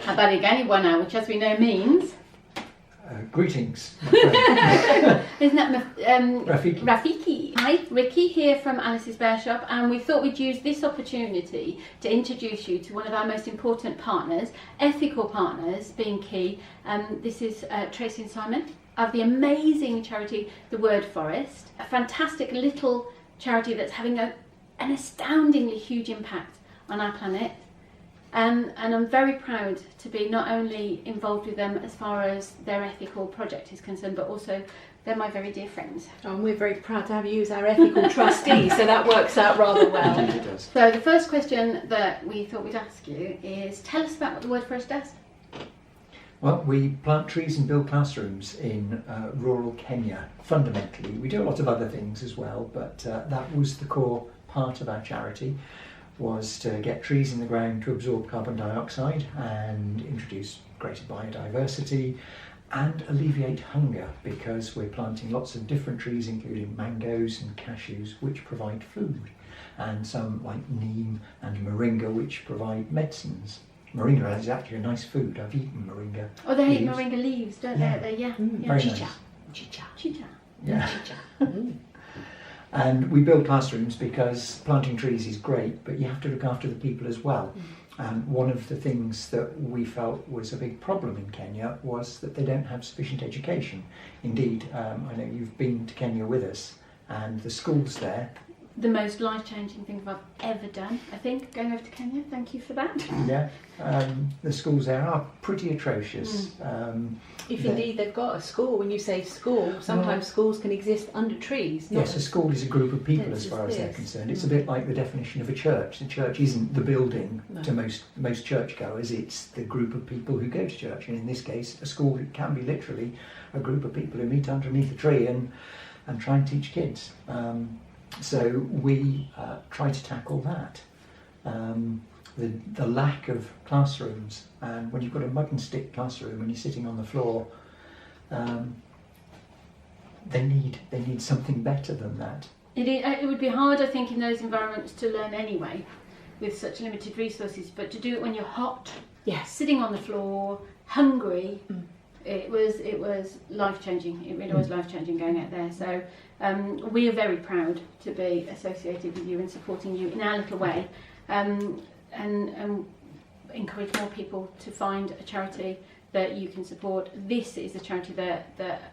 Habariganiwana, which as we know means... Greetings, my friend. Isn't that Rafiki. Rafiki? Hi, Rikey here from Alice's Bear Shop, and we thought we'd use this opportunity to introduce you to one of our most important partners, ethical partners being key. This is Tracey and Simon of the amazing charity The Word Forest, a fantastic little charity that's having an astoundingly huge impact on our planet. And I'm very proud to be not only involved with them as far as their ethical project is concerned, but also they're my very dear friends. Oh, and we're very proud to have you as our ethical trustee, so that works out rather well. Indeed it does. So the first question that we thought we'd ask you is, tell us about what the Word Forest does. Well, we plant trees and build classrooms in rural Kenya, fundamentally. We do a lot of other things as well, but that was the core part of our charity, was to get trees in the ground to absorb carbon dioxide and introduce greater biodiversity and alleviate hunger, because we're planting lots of different trees including mangoes and cashews which provide food, and some like neem and moringa which provide medicines. Moringa is actually a nice food. I've eaten moringa. Oh, they eat leaves. moringa leaves, don't Yeah. they? Yeah. Very Chicha. nice. Chicha. Chicha. Yeah. Chicha. And we build classrooms because planting trees is great, but you have to look after the people as well. And one of the things that we felt was a big problem in Kenya was that they don't have sufficient education. Indeed, I know you've been to Kenya with us, and the schools there... The most life-changing thing I've ever done, I think, going over to Kenya. Thank you for that. Yeah, the schools there are pretty atrocious. If indeed they've got a school, when you say school, sometimes schools can exist under trees. Yes, a school is a group of people as far as they're Yes. concerned. It's a bit like the definition of a church. The church isn't the building to most churchgoers, it's the group of people who go to church. And in this case, a school, it can be literally a group of people who meet underneath a tree and try and teach kids. So we try to tackle that. The lack of classrooms, and when you've got a mud and stick classroom and you're sitting on the floor, they need something better than that. It would be hard, I think, in those environments to learn anyway, with such limited resources. But to do it when you're hot, Yes. sitting on the floor, hungry, it was life-changing. It really was life-changing going out there. So we are very proud to be associated with you and supporting you in our little way, and encourage more people to find a charity that you can support. This is a charity that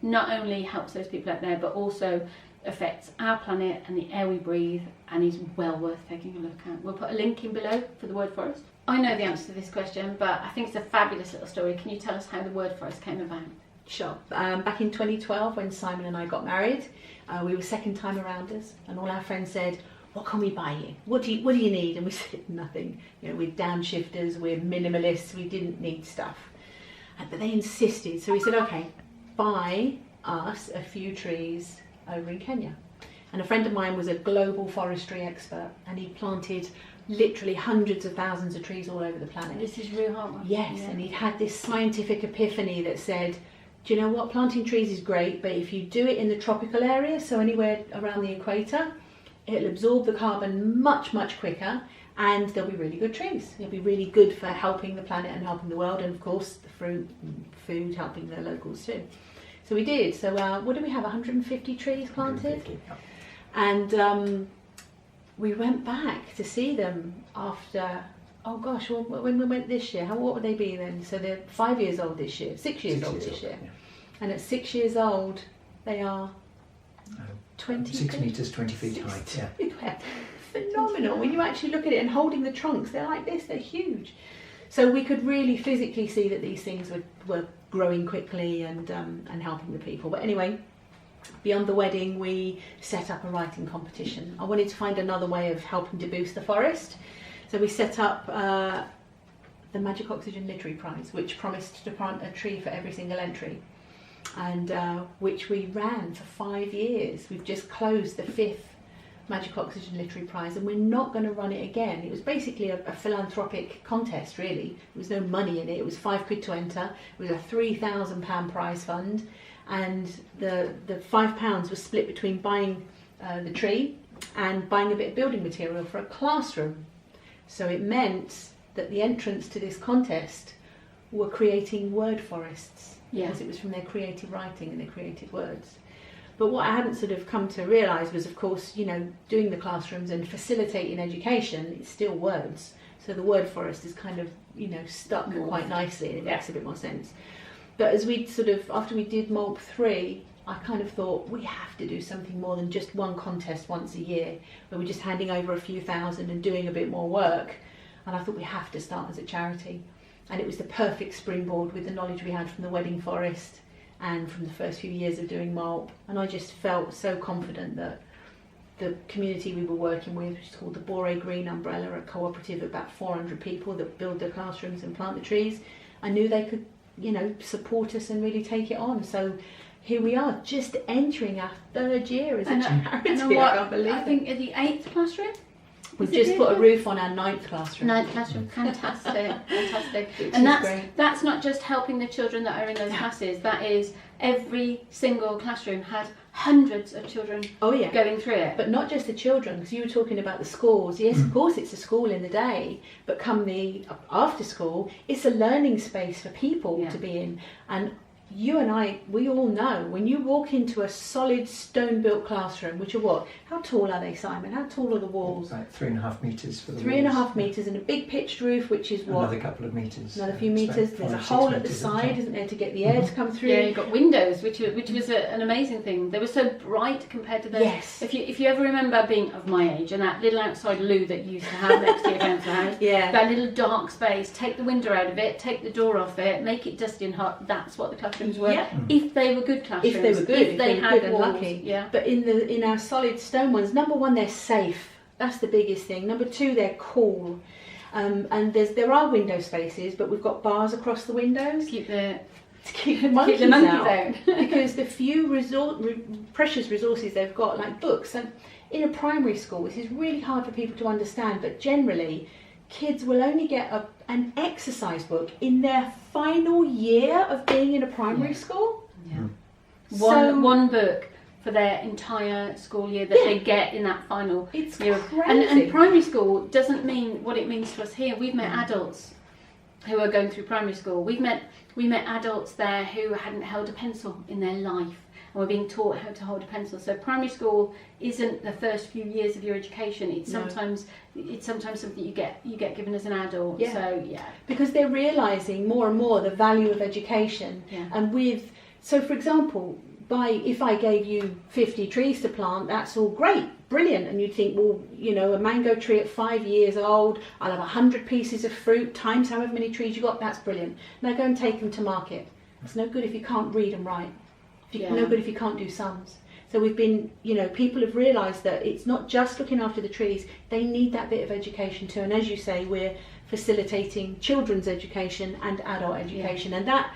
not only helps those people out there, but also affects our planet and the air we breathe, and is well worth taking a look at. We'll put a link in below for the Word Forest. I know the answer to this question, but I think it's a fabulous little story. Can you tell us how the Word Forest came about? Sure. Back in 2012, when Simon and I got married, we were second time arounders, and all our friends said, "What can we buy you? What do you need?" And we said, "Nothing. You know, we're downshifters, we're minimalists, we didn't need stuff." But they insisted, so we said, "Okay, buy us a few trees over in Kenya." And a friend of mine was a global forestry expert, and he planted literally hundreds of thousands of trees all over the planet. This is real hard one. Yes, Yeah. and he'd had this scientific epiphany that said, do you know what, planting trees is great, but if you do it in the tropical area, so anywhere around the equator, it'll absorb the carbon much, much quicker, and they'll be really good trees. They'll be really good for helping the planet and helping the world, and of course the fruit and food helping the locals too. So we did. So what did we have, 150 trees planted? 150, yeah. And we went back to see them after, oh gosh, well, when we went this year, what would they be then? So they're 5 years old this year, 6 years old this year. Yeah. And at 6 years old, they are 20 6 feet? metres, 20 feet height, yeah. Yeah. Phenomenal. When you actually look at it and holding the trunks, they're like this, they're huge. So we could really physically see that these things were growing quickly and helping the people. But anyway, beyond the wedding, we set up a writing competition. I wanted to find another way of helping to boost the forest. So we set up the Magic Oxygen Literary Prize, which promised to plant a tree for every single entry, and which we ran for 5 years. We've just closed the 5th Magic Oxygen Literary Prize, and we're not going to run it again. It was basically a philanthropic contest, really. There was no money in it. It was £5 to enter. It was a £3,000 prize fund, and the £5 was split between buying the tree and buying a bit of building material for a classroom. So it meant that the entrants to this contest were creating word forests, because it was from their creative writing and their creative words. But what I hadn't sort of come to realise was, of course, doing the classrooms and facilitating education, it's still words. So the word forest is kind of, stuck quite nicely, and it makes a bit more sense. But as we after we did MOLP 3, I kind of thought we have to do something more than just one contest once a year, where we're just handing over a few thousand and doing a bit more work. And I thought we have to start as a charity. And it was the perfect springboard with the knowledge we had from the Wedding Forest and from the first few years of doing MOLP. And I just felt so confident that the community we were working with, which is called the Bore Green Umbrella, a cooperative of about 400 people that build their classrooms and plant the trees, I knew they could, support us and really take it on. So here we are, just entering our 3rd year as a charity. I can't believe I think in the 8th classroom. We've just put a roof on our 9th classroom. 9th classroom, fantastic, fantastic. Which And is great. that's not just helping the children that are in those classes. That is, every single classroom had hundreds of children going through it. But not just the children, because you were talking about the schools. Yes, of course, it's a school in the day, but come the after school, it's a learning space for people to be in. And you and I, we all know, when you walk into a solid stone-built classroom, which are what? How tall are they, Simon? How tall are the walls? About 3.5 metres for the 3.5 metres, and a big pitched roof, which is what? Another couple of metres. Another few metres. There's a hole at the side, isn't there, to get the air to come through? Yeah, you've got windows, which was an amazing thing. They were so bright compared to the... Yes. If you ever remember being of my age, and that little outside loo that you used to have next to your council house, that little dark space, take the window out of it, take the door off it, make it dusty and hot, that's what the classrooms were. Yeah. If they were good classrooms. If they were good, if they had good and walls, lucky. Yeah. But in our solid stone ones, number one, they're safe. That's the biggest thing. Number two, they're cool. And there are window spaces, but we've got bars across the windows To keep the monkeys out. Because the few precious resources they've got, like books. And in a primary school, this is really hard for people to understand, but generally, kids will only get an exercise book in their final year of being in a primary school. Yeah. One book for their entire school year that they get in that final it's year. crazy. And primary school doesn't mean what it means to us here. We've met adults who are going through primary school. We met adults there who hadn't held a pencil in their life and were being taught how to hold a pencil. So primary school isn't the first few years of your education. It's sometimes something you get given as an adult. Yeah. So because they're realising more and more the value of education. Yeah. And so for example, if I gave you 50 trees to plant, that's all great, brilliant. And you'd think, well, a mango tree at 5 years old, I'll have 100 pieces of fruit times however many trees you got, that's brilliant. Now go and take them to market. It's no good if you can't read and write. No good if you can't do sums. So we've been, people have realised that it's not just looking after the trees, they need that bit of education too. And as you say, we're facilitating children's education and adult education. And that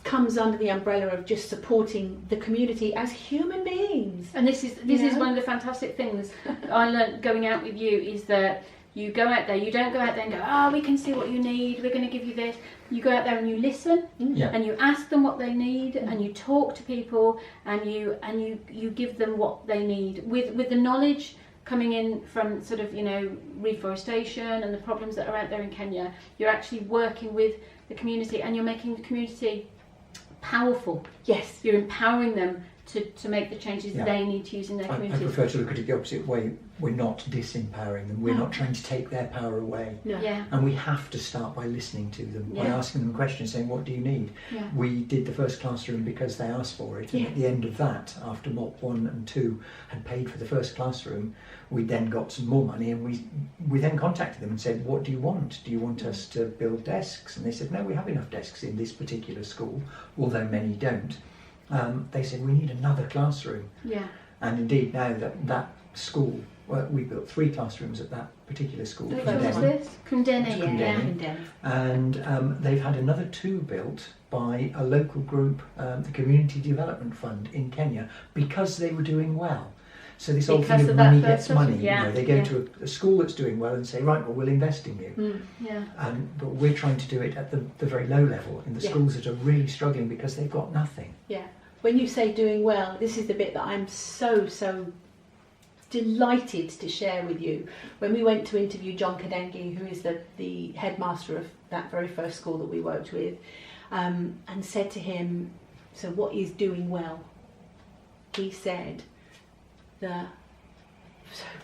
comes under the umbrella of just supporting the community as human beings. And this is one of the fantastic things I learned going out with you, is that you go out there, you don't go out there and go, we can see what you need, we're going to give you this. You go out there and you listen, and you ask them what they need, and you talk to people, and you give them what they need with the knowledge coming in from sort of reforestation and the problems that are out there in Kenya. You're actually working with the community, and you're making the community powerful. Yes. You're empowering them to make the changes they need to use in their community. I prefer to look at it the opposite way. We're not disempowering them. We're not trying to take their power away. No. Yeah. And we have to start by listening to them, by asking them questions, saying, what do you need? Yeah. We did the first classroom because they asked for it. And at the end of that, after MOP 1 and 2 had paid for the first classroom, we then got some more money, and we then contacted them and said, what do you want? Do you want us to build desks? And they said, no, we have enough desks in this particular school, although many don't. They said, we need another classroom. Yeah. And indeed, now that school, we built 3 classrooms at that particular school. Which one was this? Kundeni. Kundeni. And they've had another 2 built by a local group, the Community Development Fund in Kenya, because they were doing well. So this whole thing of money gets money. They go to a school that's doing well and say, right, well, we'll invest in you. But we're trying to do it at the very low level, in the schools that are really struggling because they've got nothing. Yeah. When you say doing well, this is the bit that I'm so delighted to share with you when we went to interview John Kadengi, who is the headmaster of that very first school that we worked with, and said to him, so what is doing well? He said, so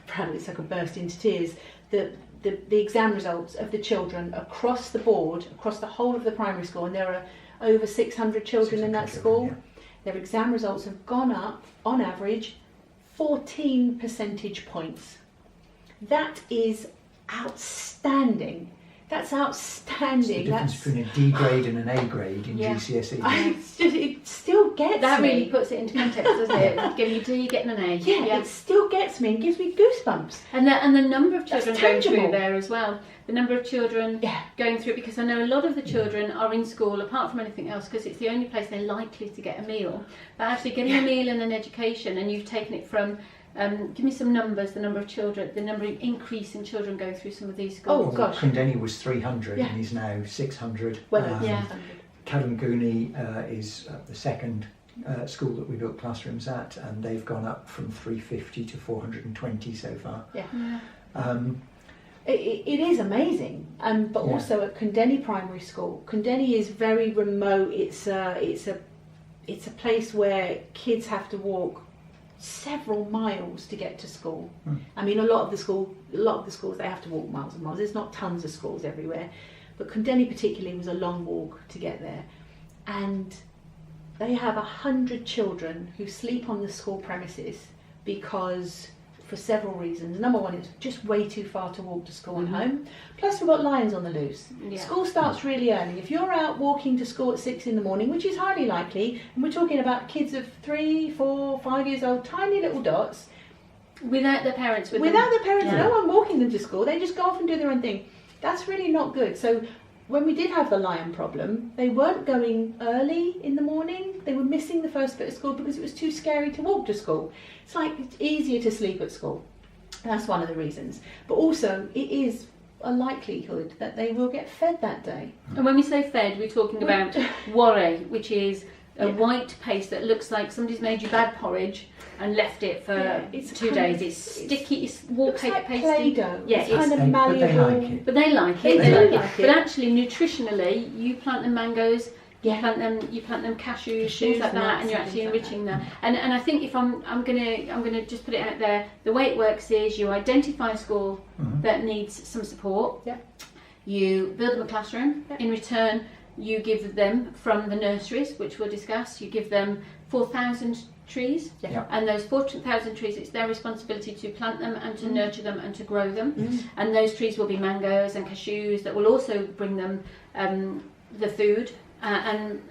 proud of this I could burst into tears, the exam results of the children across the board, across the whole of the primary school, and there are over 600 children in that school, yeah. Their exam results have gone up, on average, 14 percentage points. That is outstanding. That's outstanding. The difference between a D grade and an A grade in GCSE. It still gets That me. really puts it into context, doesn't it? Getting a D, getting an A. Yeah, it still gets me and gives me goosebumps. And the number of children That's going tangible. through there as well. The number of children going through, because I know a lot of the children are in school apart from anything else because it's the only place they're likely to get a meal. But actually getting a meal and an education, and you've taken it from, give me some numbers, the number of children, the number of increase in children going through some of these schools. Oh gosh. Clondeni was 300 and is now 600. Well, over 600. Kadamgooni is the second school that we built classrooms at, and they've gone up from 350 to 420 so far. It is amazing, but also at Kundeni Primary School. Kundeni is very remote. It's a place where kids have to walk several miles to get to school. I mean, a lot of the schools they have to walk miles and miles. There's not tons of schools everywhere, but Kundeni particularly was a long walk to get there, and they have 100 children who sleep on the school premises because. For several reasons. Number one, it's just way too far to walk to school and home. Plus, we've got lions on the loose. Yeah. School starts really early. If you're out walking to school at 6 in the morning, which is highly likely, and we're talking about kids of 3, 4, 5 years old, tiny little dots, Without their parents with without them. their parents, Yeah. no one walking them to school. They just go off and do their own thing. That's really not good. So when we did have the lion problem, they weren't going early in the morning. They were missing the first bit of school because it was too scary to walk to school. It's like it's easier to sleep at school. That's one of the reasons. But also, it is a likelihood that they will get fed that day. And when we say fed, we're talking about worry, which is a white paste that looks like somebody's made you bad porridge and left it for it's 2 days. It's sticky, it's Looks wallpaper like pasty. Play-Doh. Yeah, it's it's- kind of but they malleable. like it. But they like They it. do They like like it. it. But actually, nutritionally, you plant them mangoes. You Yeah. plant them cashews, Cashews, things like that, nuts and you're and actually things like enriching them. And I think if I'm gonna just put it out there, the way it works is you identify a school that needs some support. Yeah. You build them a classroom. Yeah. In return, you give them from the nurseries, which we'll discuss. You give them 4,000 trees, Yeah. and those 4,000 trees, it's their responsibility to plant them and to nurture them and to grow them. And those trees will be mangoes and cashews that will also bring them the food and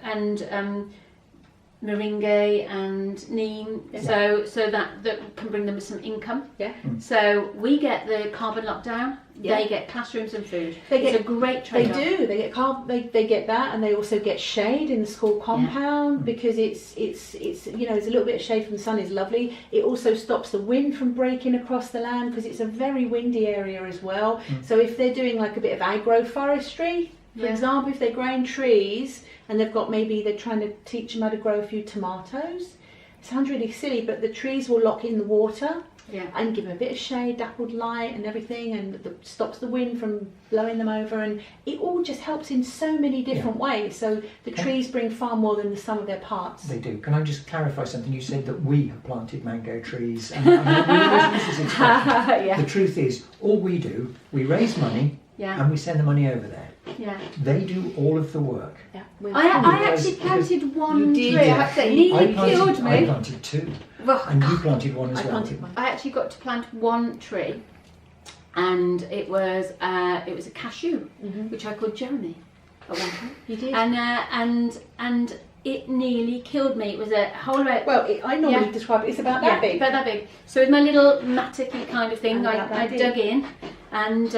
moringa and neem, so that can bring them some income. Yeah. So we get the carbon lockdown. Yeah. They get classrooms and food. They It's get- a great They trade-off. do. They get they get that, and they also get shade in the school compound because it's there's a little bit of shade from the sun is lovely. It also stops the wind from breaking across the land because it's a very windy area as well. So if they're doing like a bit of agroforestry, for example, if they're growing trees and they're trying to teach them how to grow a few tomatoes. It sounds really silly, but the trees will lock in the water. Yeah. And give them a bit of shade, dappled light and everything, and stops the wind from blowing them over, and it all just helps in so many different ways. So the trees bring far more than the sum of their parts. They do. Can I just clarify something? You said that we have planted mango trees. And we always use this expression. The truth is, all we do, we raise money and we send the money over there. Yeah. They do all of the work. Yeah. I actually planted one You did, tree. I yeah. have to say, nearly I killed me. planted 2. Well, And you planted 1 as I well. planted one. I actually got to plant one tree, and it was a cashew, which I called Jeremy at one point. You did. And it nearly killed me. It was a whole about I normally describe it. It's about that big. about that big. So with my little mattocky kind of thing, About that I big. dug in, and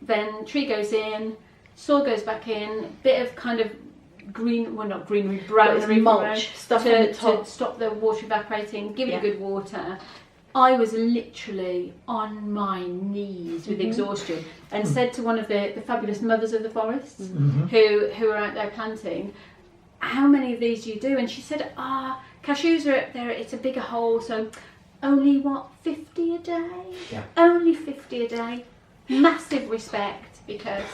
then tree goes in, soil goes back in, bit of kind of green, well not greenery, brownery, mulch stuff on the top to stop the water evaporating, give it Yeah. good water. I was literally on my knees with exhaustion, and said to one of the fabulous mothers of the forests who were out there planting, how many of these do you do? And she said, cashews are up there, it's a bigger hole, so only what, 50 a day? Yeah. Only 50 a day. Massive respect, because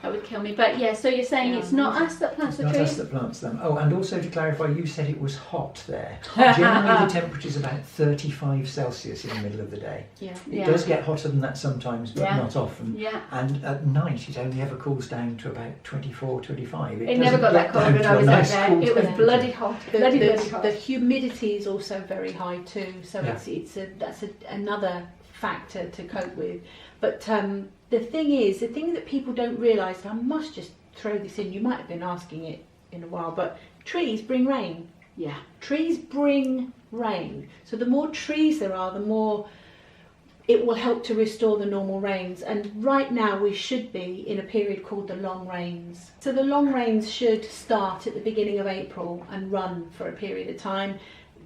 that would kill me. But yeah, so you're saying it's not us that plants the Not trees? us that plants them. Oh, and also to clarify, you said it was hot there. Generally, the temperature is about 35 Celsius in the middle of the day. Yeah. It Yeah. does get hotter than that sometimes, but Yeah. not often. Yeah. And at night, it only ever cools down to about 24, 25. It never got that cold when I was out there. It was bloody hot. Bloody hot. The humidity is also very high too, so Yeah. that's another factor to cope with. But the thing that people don't realise, and I must just throw this in, you might have been asking it in a while, but trees bring rain. Yeah. Trees bring rain. So the more trees there are, the more it will help to restore the normal rains. And right now we should be in a period called the long rains. So the long rains should start at the beginning of April and run for a period of time.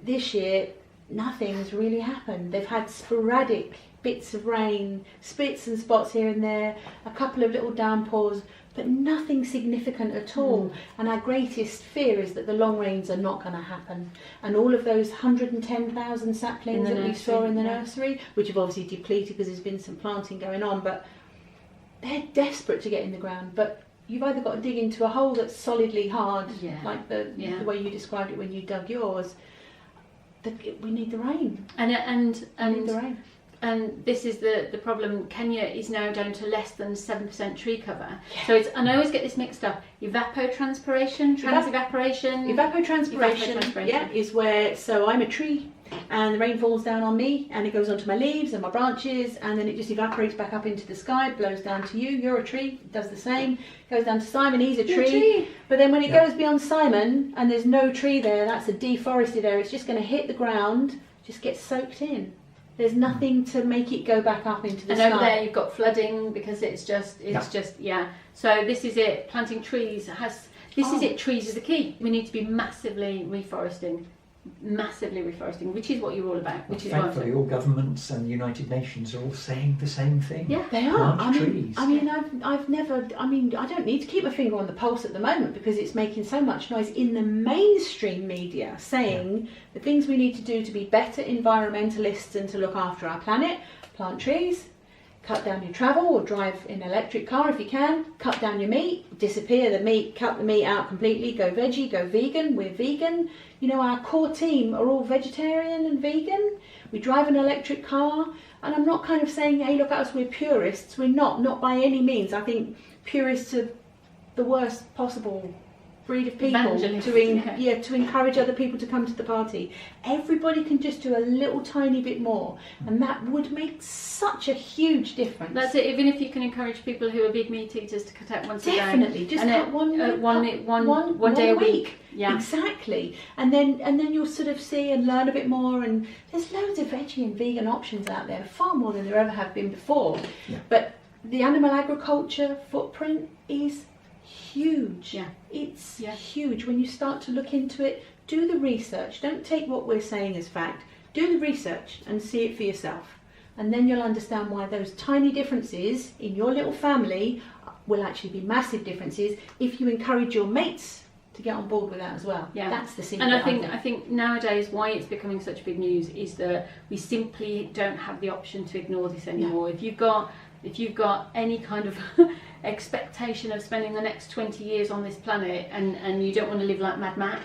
This year, nothing's really happened. They've had sporadic bits of rain, spits and spots here and there, a couple of little downpours, but nothing significant at all. And our greatest fear is that the long rains are not going to happen. And all of those 110,000 saplings that we saw in the nursery, which have obviously depleted because there's been some planting going on, but they're desperate to get in the ground. But you've either got to dig into a hole that's solidly hard, like the way you described it when you dug yours. We need the rain. And We need the rain. And this is the problem. Kenya is now down to less than 7% tree cover. Yeah. So and I always get this mixed up. Evapotranspiration, transevaporation. Evapotranspiration, yeah, is where, so I'm a tree and the rain falls down on me and it goes onto my leaves and my branches and then it just evaporates back up into the sky, blows down to you. You're a tree, it does the same. Goes down to Simon, he's a tree. But then when it goes beyond Simon and there's no tree there, that's a deforested area. It's just going to hit the ground, just get soaked in. There's nothing to make it go back up into the sky. And over there you've got flooding because it's just So this is it. Planting trees is it. Trees is the key. We need to be massively reforesting, which is what you're all about. Which is thankfully all governments and the United Nations are all saying the same thing. Yeah, they are. Plant trees. I don't need to keep my finger on the pulse at the moment because it's making so much noise in the mainstream media saying the things we need to do to be better environmentalists and to look after our planet. Plant trees, cut down your travel or drive in an electric car if you can, cut down your meat, disappear the meat, cut the meat out completely, go veggie, go vegan. We're vegan. You know, our core team are all vegetarian and vegan. We drive an electric car. And I'm not kind of saying, hey, look at us, we're purists. We're not by any means. I think purists are the worst possible breed of people to encourage other people to come to the party. Everybody can just do a little tiny bit more, and that would make such a huge difference. That's it. Even if you can encourage people who are big meat eaters to cut out once a day. Definitely, just cut one day a week. Yeah, exactly. And then you'll sort of see and learn a bit more. And there's loads of veggie and vegan options out there, far more than there ever have been before. Yeah. But the animal agriculture footprint is huge. Yeah. It's huge. When you start to look into it, do the research. Don't take what we're saying as fact. Do the research and see it for yourself. And then you'll understand why those tiny differences in your little family will actually be massive differences if you encourage your mates to get on board with that as well. Yeah. That's the secret. And I think nowadays why it's becoming such big news is that we simply don't have the option to ignore this anymore. Yeah. If you've got any kind of expectation of spending the next 20 years on this planet and you don't want to live like Mad Max,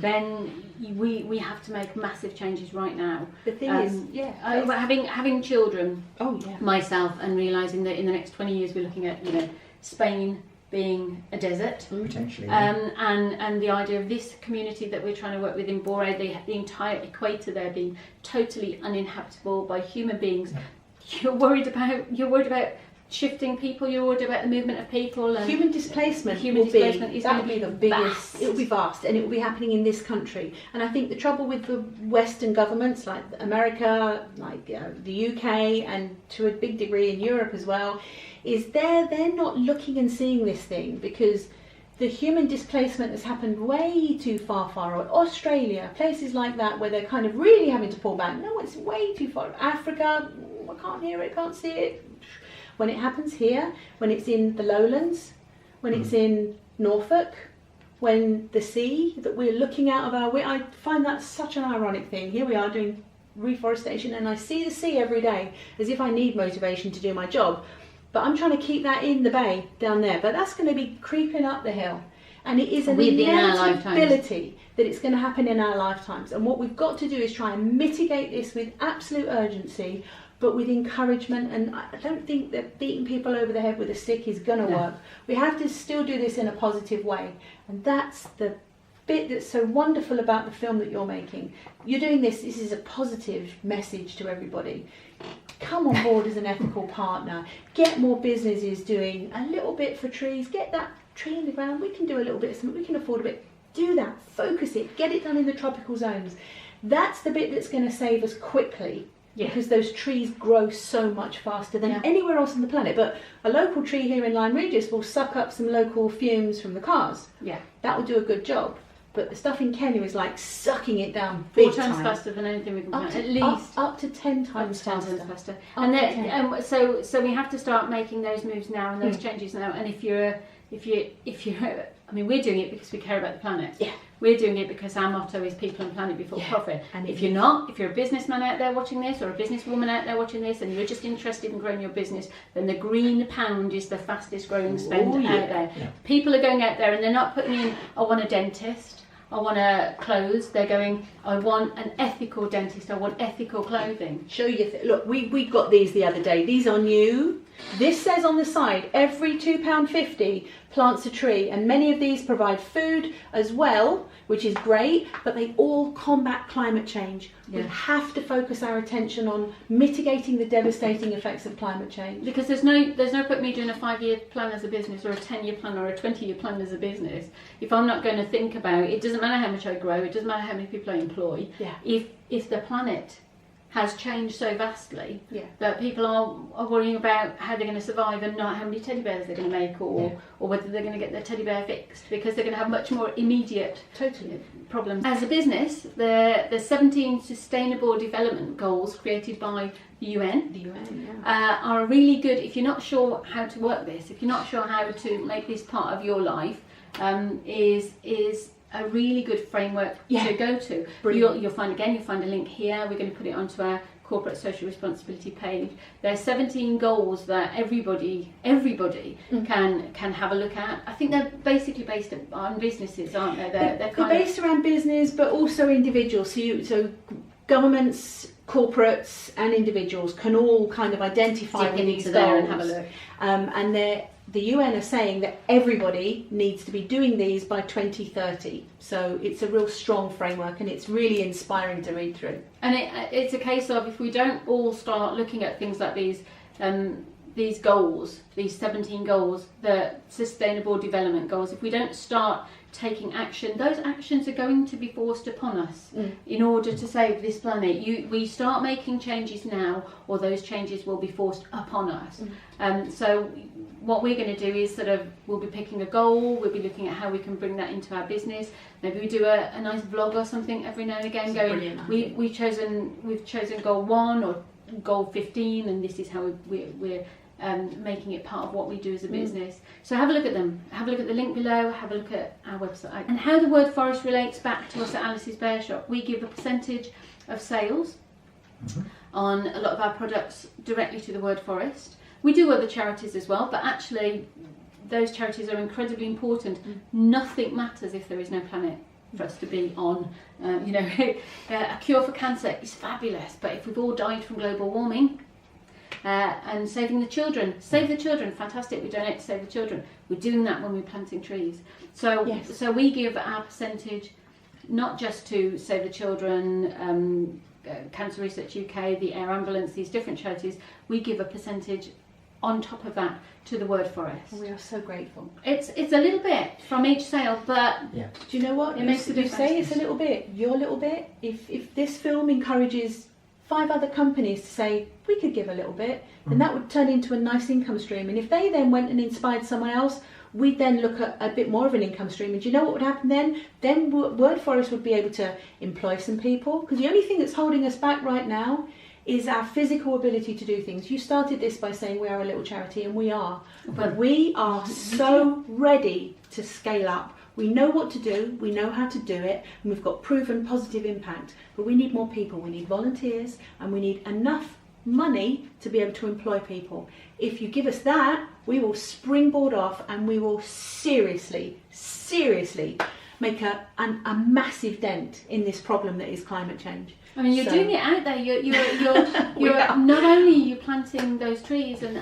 then we have to make massive changes right now. The thing is, having children, myself, and realising that in the next 20 years we're looking at Spain being a desert, potentially, and the idea of this community that we're trying to work with in Bore, the entire equator there being totally uninhabitable by human beings. Yeah. You're worried about shifting people. You're worried about the movement of people. And human displacement is going to be the biggest. It will be vast, and it will be happening in this country. And I think the trouble with the Western governments, like America, like the UK, and to a big degree in Europe as well, is they're not looking and seeing this thing because the human displacement has happened way too far away. Australia, places like that where they're kind of really having to pull back. No, it's way too far. Africa, I can't hear it, can't see it. When it happens here, when it's in the lowlands, when it's in Norfolk, when the sea that we're looking out of I find that such an ironic thing. Here we are doing reforestation and I see the sea every day as if I need motivation to do my job. But I'm trying to keep that in the bay down there. But that's going to be creeping up the hill. And it is an inevitability that it's going to happen in our lifetimes. And what we've got to do is try and mitigate this with absolute urgency, but with encouragement. And I don't think that beating people over the head with a stick is going to work. We have to still do this in a positive way. And that's the bit that's so wonderful about the film that you're making. You're doing this is a positive message to everybody. Come on board as an ethical partner. Get more businesses doing a little bit for trees. Get that tree in the ground. We can do a little bit of something. We can afford a bit. Do that. Focus it. Get it done in the tropical zones. That's the bit that's going to save us quickly. Yeah. Because those trees grow so much faster than anywhere else on the planet. But a local tree here in Lyme Regis will suck up some local fumes from the cars. Yeah. That will do a good job. But the stuff in Kenya is like sucking it down big 4 times faster than anything we can plant. At least up to 10 times faster. And then, so we have to start making those moves now and those changes now. And if you're, I mean, we're doing it because we care about the planet. Yeah. We're doing it because our motto is people and planet before profit. And if you're a businessman out there watching this, or a businesswoman out there watching this, and you're just interested in growing your business, then the green pound is the fastest growing spend out there. Yeah. People are going out there and they're not putting in, I want a dentist, I want clothes. They're going, I want an ethical dentist, I want ethical clothing. Show you, look, we got these the other day. These are new. This says on the side, every £2.50 plants a tree, and many of these provide food as well, which is great, but they all combat climate change. We have to focus our attention on mitigating the devastating effects of climate change. Because there's no point me doing a 5-year plan as a business, or a 10-year plan, or a 20-year plan as a business if I'm not going to think about it. Doesn't matter how much I grow, it doesn't matter how many people I employ. If the planet has changed so vastly that people are worrying about how they're going to survive and not how many teddy bears they're going to make, or whether they're going to get their teddy bear fixed, because they're going to have much more immediate problems. As a business, the 17 Sustainable Development Goals created by the UN, are really good. If you're not sure how to work this, if you're not sure how to make this part of your life, is a really good framework to go to. You'll find a link here. We're going to put it onto our corporate social responsibility page. There's 17 goals that everybody can have a look at. I think they're basically based on businesses, aren't they? They're based around business, but also individuals. So governments, corporates, and individuals can all kind of identify with these goals and have a look. And the UN are saying that everybody needs to be doing these by 2030. So it's a real strong framework, and it's really inspiring to read through. And it's a case of, if we don't all start looking at things like these goals, these 17 goals, the Sustainable Development Goals, if we don't start taking action, those actions are going to be forced upon us in order to save this planet. We start making changes now, or those changes will be forced upon us. So what we're going to do is we'll be picking a goal, we'll be looking at how we can bring that into our business. Maybe we do a nice vlog or something every now and again, we've chosen goal 1 or goal 15, and this is how we're making it part of what we do as a business. So have a look at them. Have a look at the link below. Have a look at our website. And how the word forest relates back to us at Alice's Bear Shop. We give a percentage of sales on a lot of our products directly to the word forest. We do other charities as well, but actually those charities are incredibly important. Nothing matters if there is no planet for us to be on. A cure for cancer is fabulous, but if we've all died from global warming, and saving the children, fantastic, we donate to save the children. We're doing that when we're planting trees. So we give our percentage not just to Save the Children, Cancer Research UK, the Air Ambulance, these different charities. We give a percentage on top of that to the word forest. We are so grateful. It's a little bit from each sale, but do you know what? It makes a difference. You say it's a little bit, your little bit. If this film encourages 5 other companies to say, we could give a little bit, then that would turn into a nice income stream. And if they then went and inspired someone else, we'd then look at a bit more of an income stream. And do you know what would happen then? Then Word Forest would be able to employ some people, because the only thing that's holding us back right now is our physical ability to do things. You started this by saying we are a little charity, and we are. But we are so ready to scale up. We know what to do, we know how to do it, and we've got proven positive impact. But we need more people, we need volunteers, and we need enough money to be able to employ people. If you give us that, we will springboard off and we will seriously make a massive dent in this problem that is climate change. I mean, you're doing it out there. You're not only are you planting those trees and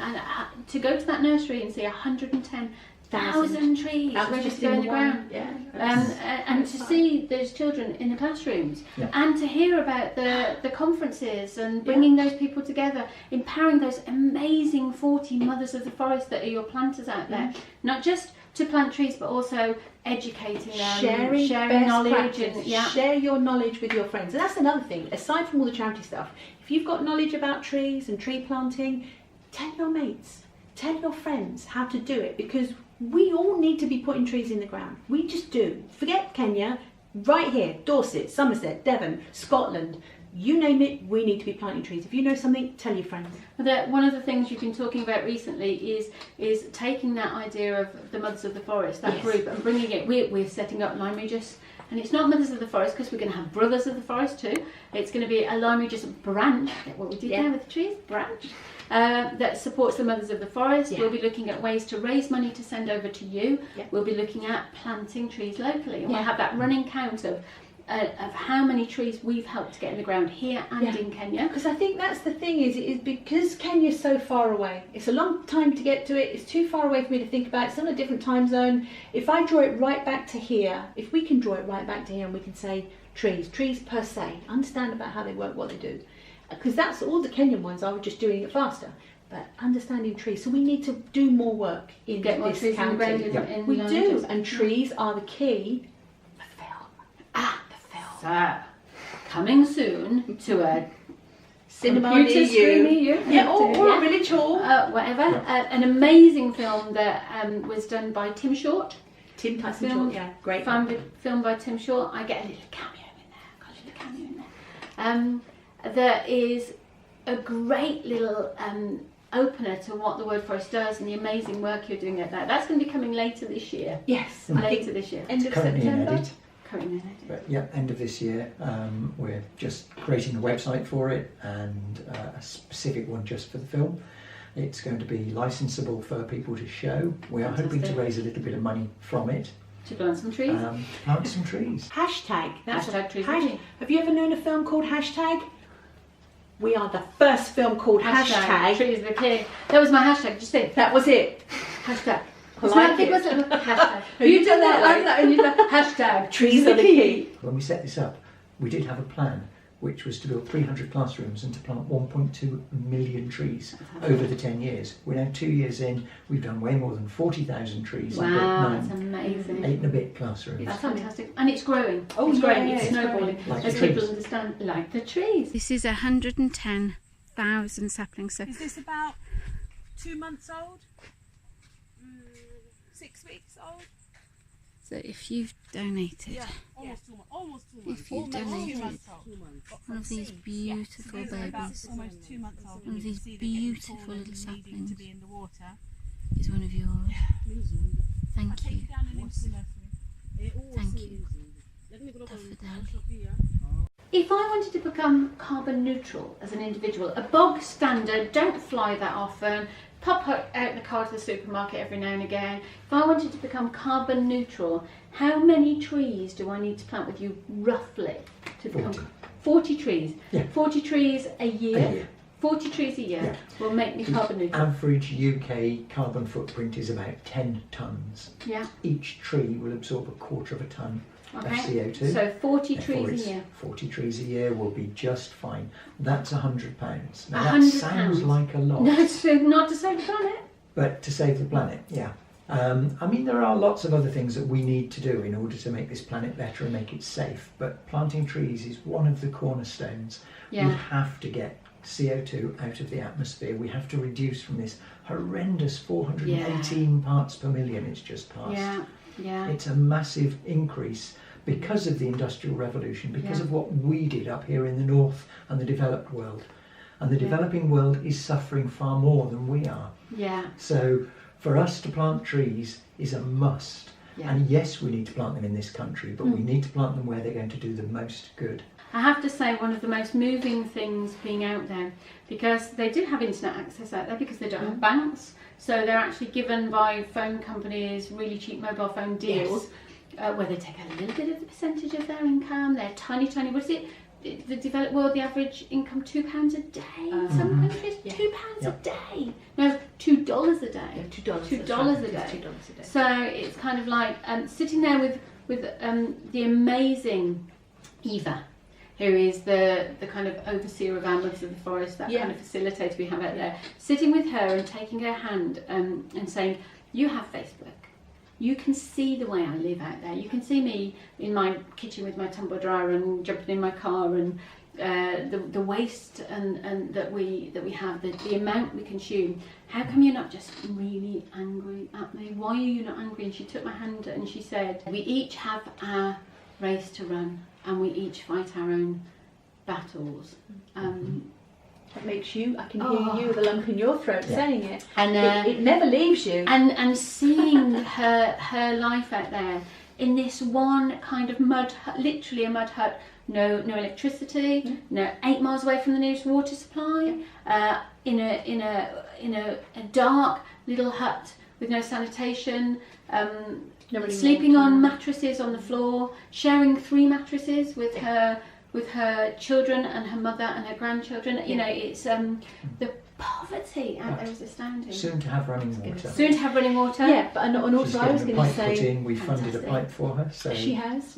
to go to that nursery and see 110,000 trees ready to go in the ground, and to see those children in the classrooms, and to hear about the conferences and bringing those people together, empowering those amazing 40 mothers of the forest that are your planters out there, not just to plant trees but also educating them, sharing knowledge practice, and share your knowledge with your friends. And that's another thing, aside from all the charity stuff, if you've got knowledge about trees and tree planting, tell your mates, tell your friends how to do it, because we all need to be putting trees in the ground. We just do. Forget Kenya, right here, Dorset, Somerset, Devon, Scotland, you name it, we need to be planting trees. If you know something, tell your friends. One of the things you've been talking about recently is taking that idea of the Mothers of the Forest, that group, and bringing it. We're setting up Lime Regis, and it's not Mothers of the Forest because we're going to have Brothers of the Forest too. It's going to be a Lime Regis branch, what we did there with the trees, branch, that supports the Mothers of the Forest. We'll be looking at ways to raise money to send over to you. We'll be looking at planting trees locally, and we'll have that running count of how many trees we've helped to get in the ground here and in Kenya. Because I think that's the thing, is because Kenya's so far away, it's a long time to get to it, it's too far away for me to think about, it's on a different time zone. If I draw it right back to here, if we can draw it right back to here and we can say trees per se, understand about how they work, what they do, because that's all the Kenyan ones are just doing it faster. But understanding trees, so we need to do more work in get more this trees county. in the ground We do, and trees are the key. So, coming soon to a cinema computer screen near you. Or a village hall. Whatever. An amazing film that was done by Tim Short. Tim Short, great. Film by Tim Short. I get a little cameo in there. That is a great little opener to what the Word Forest does and the amazing work you're doing at that. That's going to be coming later this year. Yes. Later this year. End of September. But end of this year. We're just creating a website for it and a specific one just for the film. It's going to be licensable for people to show. We are hoping to raise a little bit of money from it. To plant some trees. Hashtag. Hashtag trees. Have you ever known a film called Hashtag? We are the first film called Hashtag. Trees the key. That was my hashtag. Just say that was it. Hashtag. Like it was a hashtag. You did that and you said hashtag trees are the key. When we set this up, we did have a plan, which was to build 300 classrooms and to plant 1.2 million trees over the 10 years. We're now 2 years in, we've done way more than 40,000 trees. Wow, that's amazing. 8 and a bit classrooms. That's fantastic. And it's growing. It's growing. It's snowballing. Like as people understand, like the trees. This is 110,000 saplings. So is this about 2 months old? 6 weeks old? So if you've donated, almost 2 months. If you've donated one of these beautiful babies, almost 2 months old, one of these beautiful little saplings to be in the water. is one of yours. Thank you. Thank you. If I wanted to become carbon neutral as an individual, a bog standard, don't fly that often, pop out the car to the supermarket every now and again. If I wanted to become carbon neutral, how many trees do I need to plant with you roughly to become 40 trees? 40 trees a year. 40 trees a year will make me carbon neutral. Average UK carbon footprint is about 10 tonnes. Each tree will absorb 1/4 of a tonne of CO2. So 40 trees a year. 40 trees a year will be just fine. That's £100. Now £100. that sounds like a lot. No, it's not to save the planet. But to save the planet, I mean, there are lots of other things that we need to do in order to make this planet better and make it safe. But planting trees is one of the cornerstones. We have to get CO2 out of the atmosphere. We have to reduce from this horrendous 418 parts per million it's just passed. It's a massive increase because of the Industrial Revolution, because of what we did up here in the north and the developed world. And the developing world is suffering far more than we are. So for us to plant trees is a must. And yes, we need to plant them in this country, but we need to plant them where they're going to do the most good. I have to say, one of the most moving things being out there, because they do have internet access out there because they don't have banks, so they're actually given by phone companies really cheap mobile phone deals, where they take a little bit of the percentage of their income. They're tiny, what is it? The developed world, the average income £2 a day in some countries. £2 a day. No, $2 a day. Yeah, $2. $2 a day. $2 a day. So it's kind of like sitting there with the amazing Eva, who is the kind of overseer of animals of the forest, that kind of facilitator we have out there, sitting with her and taking her hand and saying, you have Facebook. You can see the way I live out there. You can see me in my kitchen with my tumble dryer and jumping in my car, and the waste and that we have, the amount we consume. How come you're not just really angry at me? Why are you not angry? And she took my hand and she said, we each have our race to run, and we each fight our own battles. That makes you, I can hear you with a lump in your throat saying it. And it never leaves you. And seeing her life out there in this one kind of mud hut, literally a mud hut, no electricity, no 8 miles away from the nearest water supply, in a dark little hut with no sanitation, sleeping on mattresses on the floor, sharing 3 mattresses with her children and her mother and her grandchildren. You know, it's the poverty out there is astounding. Soon to have running water. Soon to have running water. Yeah, but and also She's I was getting going a to pipe put say, in. We funded a pipe for her. So she has,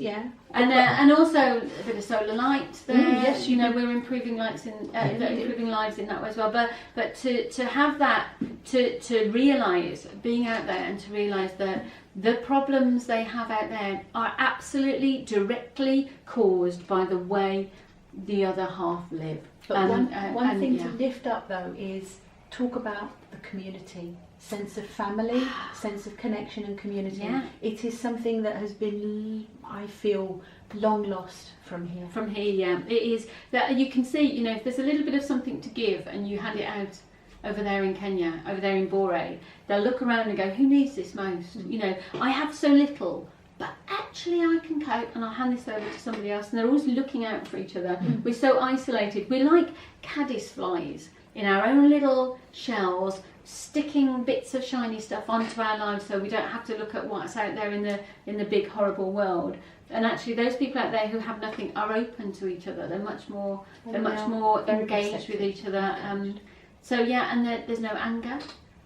And also a bit of solar light there. Yes, you know, we're improving lives in that way as well. But to have that, to realise being out there and to realise that the problems they have out there are absolutely directly caused by the way the other half live. But one thing to lift up though is talk about the community, sense of family, sense of connection and community. Yeah. It is something that has been, I feel, long lost from here. From here, yeah. It is that you can see, you know, if there's a little bit of something to give and you hand it out over there in Kenya, over there in Bore, they'll look around and go, who needs this most? You know, I have so little, but actually I can cope, and I'll hand this over to somebody else. And they're always looking out for each other. We're so isolated. We're like caddis flies in our own little shells, sticking bits of shiny stuff onto our lives so we don't have to look at what's out there in the big horrible world. And actually those people out there who have nothing are open to each other. They're much more engaged with each other. So yeah, and there's no anger,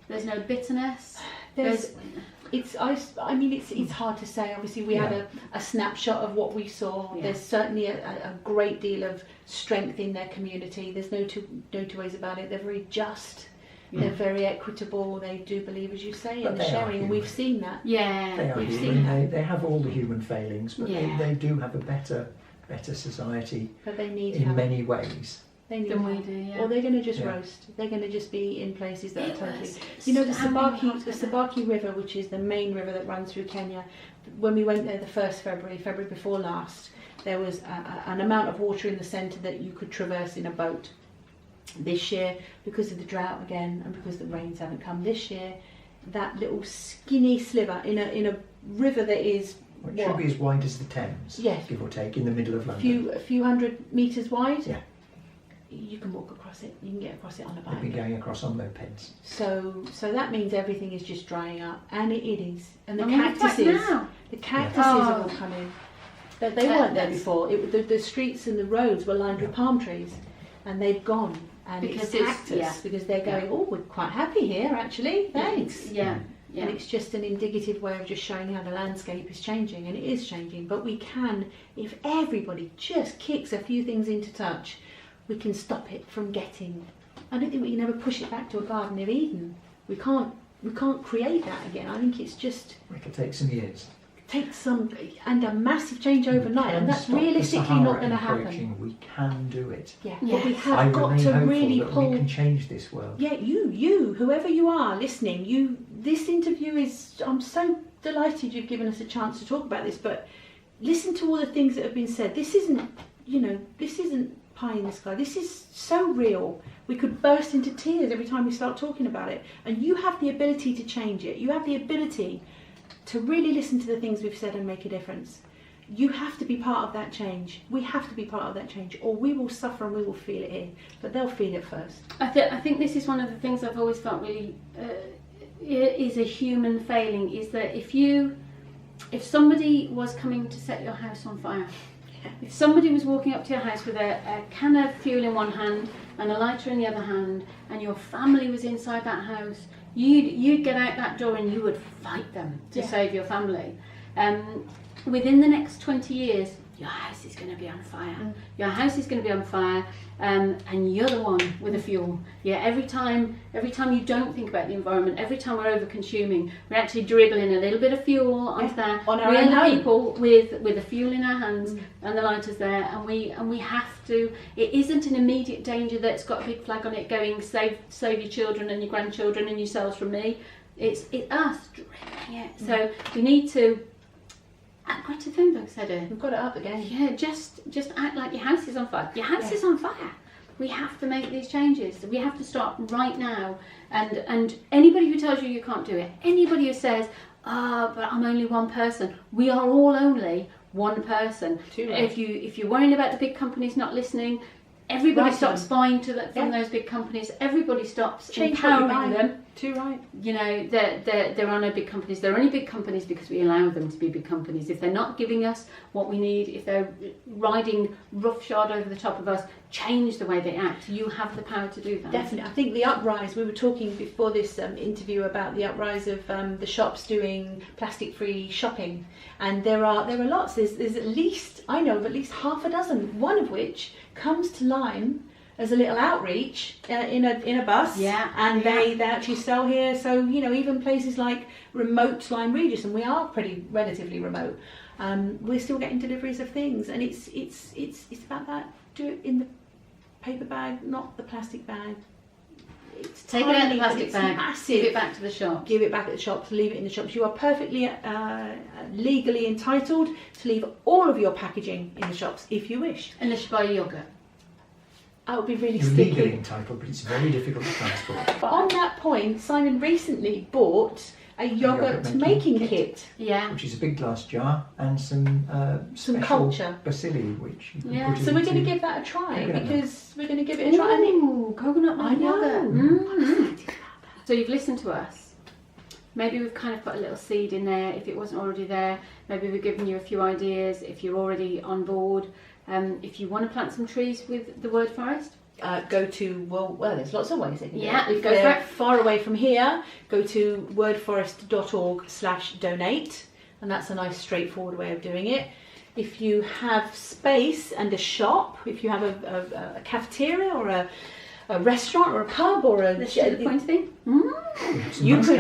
there's no bitterness. It's hard to say. Obviously, we had a snapshot of what we saw. Yeah. There's certainly a great deal of strength in their community. There's no two ways about it. They're very just. Yeah. They're very equitable. They do believe, as you say, in the sharing. We've seen that. Yeah, they are human. They have all the human failings, but they do have a better society. But they need in many ways. They need than we do, yeah. Or they're going to just roast. They're going to just be in places that are totally... You know, the Sabaki River, which is the main river that runs through Kenya, when we went there the 1st February before last, there was an amount of water in the centre that you could traverse in a boat. This year, because of the drought again, and because the rains haven't come this year, that little skinny sliver in a river that is... It should be as wide as the Thames, give or take, in the middle of London. A few hundred metres wide. Yeah. You can walk across it. You can get across it on a bike. They'll be going across on mopeds. So that means everything is just drying up, and it is. And the cactuses are all coming. They weren't there before. The streets and the roads were lined with palm trees, and they've gone. And because it's cactus, because they're going, oh, we're quite happy here, actually. Thanks. Yeah. And it's just an indicative way of just showing how the landscape is changing, and it is changing. But we can, if everybody just kicks a few things into touch, we can stop it from getting. I don't think we can ever push it back to a Garden of Eden. We can't create that again. I think it's just. It'll take some years. Take some and a massive change overnight, and that's realistically not going to happen. We can do it. Yeah. But we have got to really pull. We can change this world. Yeah, you, whoever you are listening, this interview is. I'm so delighted you've given us a chance to talk about this. But listen to all the things that have been said. This isn't pie in the sky. This is so real. We could burst into tears every time we start talking about it. And you have the ability to change it. You have the ability. to really listen to the things we've said and make a difference. You have to be part of that change. We have to be part of that change, or we will suffer and we will feel it here. But they'll feel it first. I think this is one of the things I've always felt really is a human failing, is that if somebody was coming to set your house on fire, if somebody was walking up to your house with a can of fuel in one hand and a lighter in the other hand, and your family was inside that house, you'd get out that door and you would fight them to save your family. Within the next 20 years, your house is going to be on fire. Your house is going to be on fire, and you're the one with the fuel. Yeah, every time you don't think about the environment, every time we're over-consuming, we're actually dribbling a little bit of fuel onto there. On our we're own the home. people with the fuel in our hands and the lighters there, and we have to. It isn't an immediate danger that's got a big flag on it going save your children and your grandchildren and yourselves from me. It's us dribbling it. So we need to. Greta Thunberg said it. We've got it up again. Yeah, just act like your house is on fire. Your house is on fire. We have to make these changes. We have to start right now. And anybody who tells you can't do it, anybody who says, but I'm only one person, we are all only one person. Too right. If you're worrying about the big companies not listening, everybody stops buying from those big companies. Everybody stops empowering them. Too right. You know, there are no big companies. They're only big companies because we allow them to be big companies. If they're not giving us what we need, if they're riding roughshod over the top of us, change the way they act. You have the power to do that. Definitely. I think the uprise, we were talking before this interview about the uprise of the shops doing plastic-free shopping. And there are lots. There's at least, I know of at least half a dozen, one of which comes to Lyme as a little outreach in a bus, and they actually sell here. So even places like remote Lyme Regis, and we are pretty relatively remote, we're still getting deliveries of things, and it's about that. Do it in the paper bag, not the plastic bag. It's Take tiny, it out of the plastic but it's bag. massive. Give it back to the shop. Give it back at the shops. Leave it in the shops. You are perfectly legally entitled to leave all of your packaging in the shops if you wish. Unless you buy yoghurt. That would be really You're sticky. legally entitled, but it's very difficult to transport. But on that point, Simon recently bought a yogurt making kit. Yeah. Which is a big glass jar and some special culture. bacilli, which you can Yeah. put So we're into. going to give that a try Coconut because we're going to give it a try. And Ooh, coconut milk I know. yogurt. Mm. So you've listened to us. Maybe we've kind of put a little seed in there. If it wasn't already there, maybe we've given you a few ideas. If you're already on board, if you want to plant some trees with the word forest, go to, well, there's lots of ways they can do Yeah, it. If go for they're it. far away from here, go to wordforest.org/donate, and that's a nice straightforward way of doing it. If you have space and a shop, if you have a cafeteria or a restaurant or a pub or a... let's do the point thing. You could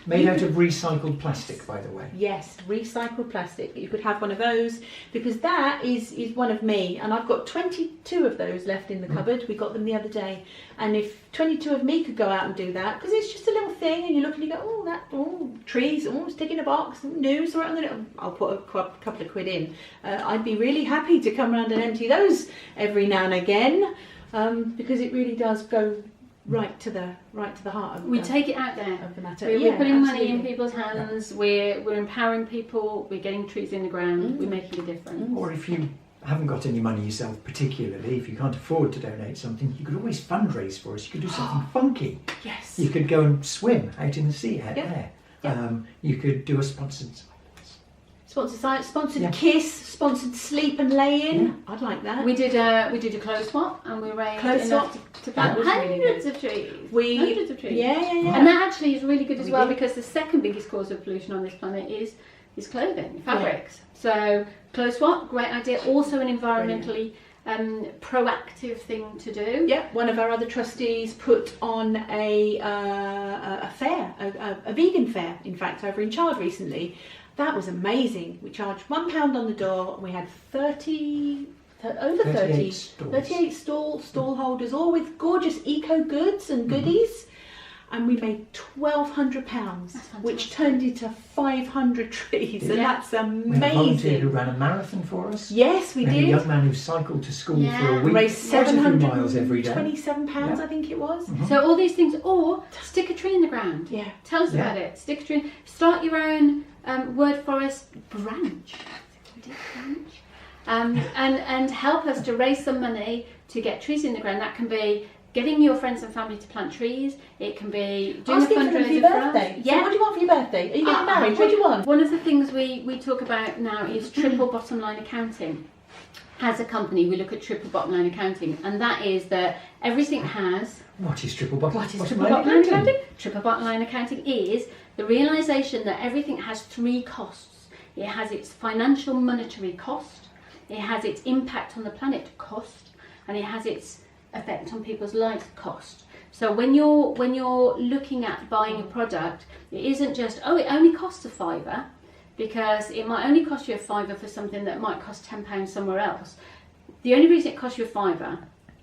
made out of recycled plastic, by the way. Yes, recycled plastic. You could have one of those because that is one of me, and I've got 22 of those left in the cupboard. We got them the other day, and if 22 of me could go out and do that, because it's just a little thing, and you look and you go, trees, stick in a box, new, so I'll put a couple of quid in. I'd be really happy to come around and empty those every now and again, because it really does go right to the heart of We take it out there. of the matter. We're putting money in absolutely. people's hands. We're empowering people. We're getting trees in the ground. We're making a difference. Or if you haven't got any money yourself, particularly, if you can't afford to donate something, you could always fundraise for us. You could do something funky. Yes. You could go and swim out in the sea out Yeah. there. Yeah. You could do a sponsored... Sponsored science, sponsored Yeah. kiss, sponsored sleep and lay in. Yeah. I'd like that. We did a clothes swap, and we raised Clothes enough swap? to plant That was really hundreds of trees. Hundreds of trees. Yeah. And that actually is really good as We well did. because the second biggest cause of pollution on this planet is clothing, fabrics. So clothes swap, great idea. Also an environmentally proactive thing to do. Yeah, one of our other trustees put on a fair, a vegan fair, in fact, over in Chard recently. That was amazing. We charged £1 on the door, and we had 38 stalls. stall holders, all with gorgeous eco goods and goodies. and we made £1,200, which turned into 500 trees, and that's We had a volunteer who amazing. ran a marathon for us. Yes, we We had a did. young man who cycled to school Yeah. for a week, Raised quite a few miles every day. £727, Yeah. I think it was. So all these things, or stick a tree in the ground. Yeah. Tell us Yeah. about it. Stick a tree. Start your own word forest branch. And help us to raise some money to get trees in the ground. That can be getting your friends and family to plant trees. It can be doing Asking a for them for your fundraiser for us. birthday. So Yeah. what do you want for your birthday? Are you getting married? What do you want? One of the things we talk about now is triple bottom line accounting. As a company, we look at triple bottom line accounting, and that is that everything has. What is triple bottom? What is bottom triple line bottom line accounting? accounting? Triple bottom line accounting is the realisation that everything has three costs. It has its financial monetary cost, it has its impact on the planet cost, and it has its effect on people's lives cost. So when you're looking at buying a product, it isn't just, oh, it only costs a £5, because it might only cost you a £5 for something that might cost £10 somewhere else. The only reason it costs you a £5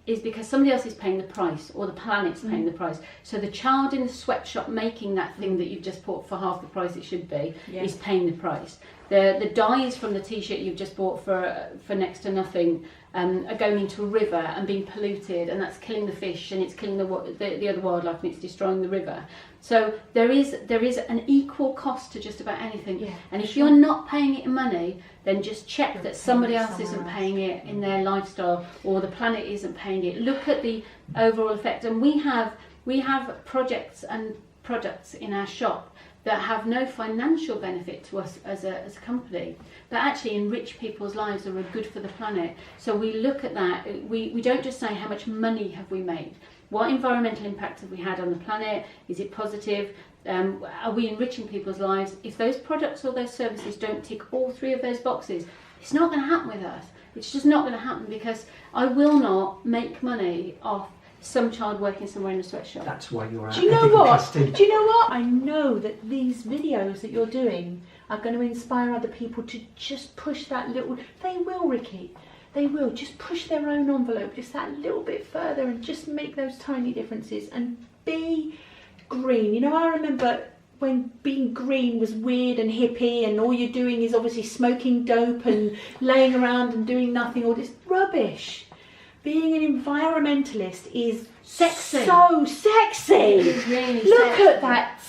is because somebody else is paying the price, or the planet's paying the price. So the child in the sweatshop making that thing that you've just bought for half the price it should be is paying the price. The dyes from the t-shirt you've just bought for next to nothing are going into a river and being polluted, and that's killing the fish, and it's killing the other wildlife, and it's destroying the river. So there is an equal cost to just about anything. Yeah, and if you're not paying it in money, then just check that somebody else isn't paying it in their lifestyle, or the planet isn't paying it. Look at the overall effect. And we have projects and products in our shop that have no financial benefit to us as a company, but actually enrich people's lives or are good for the planet. So we look at that. We don't just say how much money have we made. What environmental impact have we had on the planet? Is it positive? Are we enriching people's lives? If those products or those services don't tick all three of those boxes, it's not going to happen with us. It's just not going to happen, because I will not make money off some child working somewhere in a sweatshop. That's why you're Do you know ethical what? trustee. Do you know what? I know that these videos that you're doing are going to inspire other people to just push that little. They will, Ricky. They will just push their own envelope just that little bit further and just make those tiny differences and be green. You know, I remember when being green was weird and hippie, and all you're doing is obviously smoking dope and laying around and doing nothing, all this rubbish. Being an environmentalist is Sexy. so sexy. It's really Look sexy. at that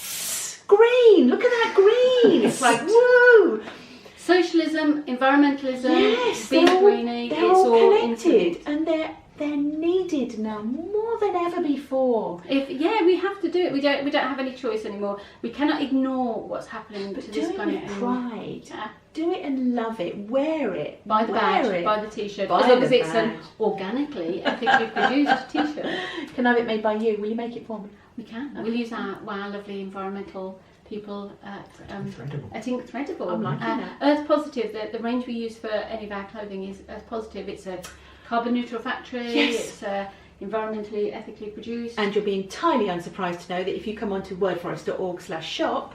green. Look at that green. It's like, woo. Socialism, environmentalism, Yes, being they're all, greeny, they're it's all all connected, and they're needed now more than ever before. We have to do it. We don't have any choice anymore. We cannot ignore what's happening But to do this it planet with anymore. pride. Yeah. Do it and love it. Wear it. Buy the Wear badge, it. buy the t-shirt, Buy as long the as it's an badge. organically, ethically produced t-shirt. Can I have it made by you? Will you make it for me? We can. We'll use our lovely environmental people at Incredible. Threadable. I'm liking that. Earth Positive, the range we use for any of our clothing is Earth Positive. It's a carbon neutral factory. Yes. It's environmentally, ethically produced. And you'll be entirely unsurprised to know that if you come onto wordforest.org/shop,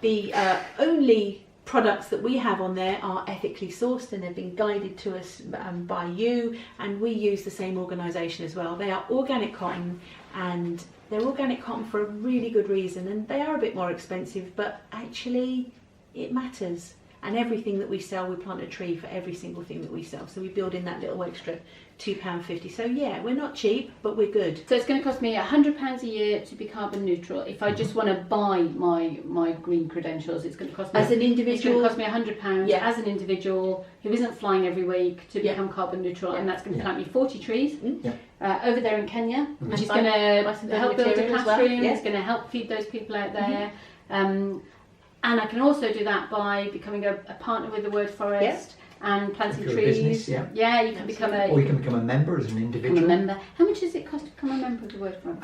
the only products that we have on there are ethically sourced, and they've been guided to us by you, and we use the same organisation as well. They are organic cotton, and they're organic cotton for a really good reason, and they are a bit more expensive, but actually it matters. And everything that we sell, we plant a tree for every single thing that we sell. So we build in that little extra £2.50. So yeah, we're not cheap, but we're good. So it's going to cost me £100 a year to be carbon neutral. If I just want to buy my green credentials, it's going to cost me As an It's individual, going to cost me £100 Yeah. as an individual who isn't flying every week to Yeah. become carbon neutral, and that's going to Yeah. plant me 40 trees Yeah. over there in Kenya, which is Buy- going buy to some help build a material as well, classroom. yeah. It's going to help feed those people out there. And I can also do that by becoming a partner with the Word Forest and planting If you're a trees. business, yeah. You can become Or you can become a member as an become a individual. member. How much does it cost to become a member of the Word Forest?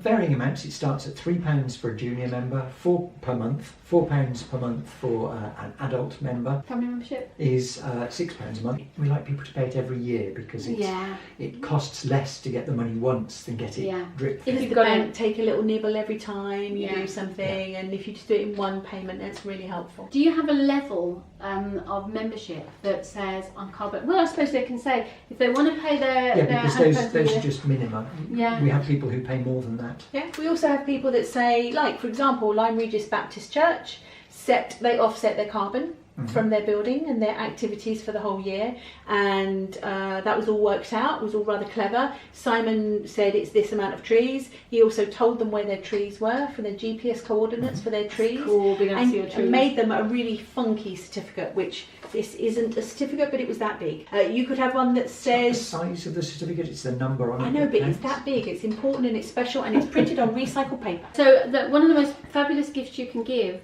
Varying amounts. It starts at £3 for a junior member, £4 per month, £4 per month for an adult member. Family membership? Is £6 a month. We like people to pay it every year because it costs less to get the money once than get it drip If fed. If you've the got bank take a little nibble every time you Yeah. do something, and if you just do it in one payment, that's really helpful. Do you have a level of membership that that says on cardboard. Well, I suppose they can say if they want to pay their because £100 those a year. are just minimum. Yeah. We have people who pay more than that. Yeah, we also have people that say, like for example, Lyme Regis Baptist Church, they offset their carbon from their building and their activities for the whole year, and that was all worked out. It was all rather clever. Simon said it's this amount of trees. He also told them where their trees were for their GPS coordinates for their trees, Cool, being able to see your and trees. made them a really funky certificate, which this isn't a certificate, but it was that big. You could have one that The says, size of the certificate, it's the number on it. I know, that but it's counts. that big. It's important and it's special, and it's printed on recycled paper. So one of the most fabulous gifts you can give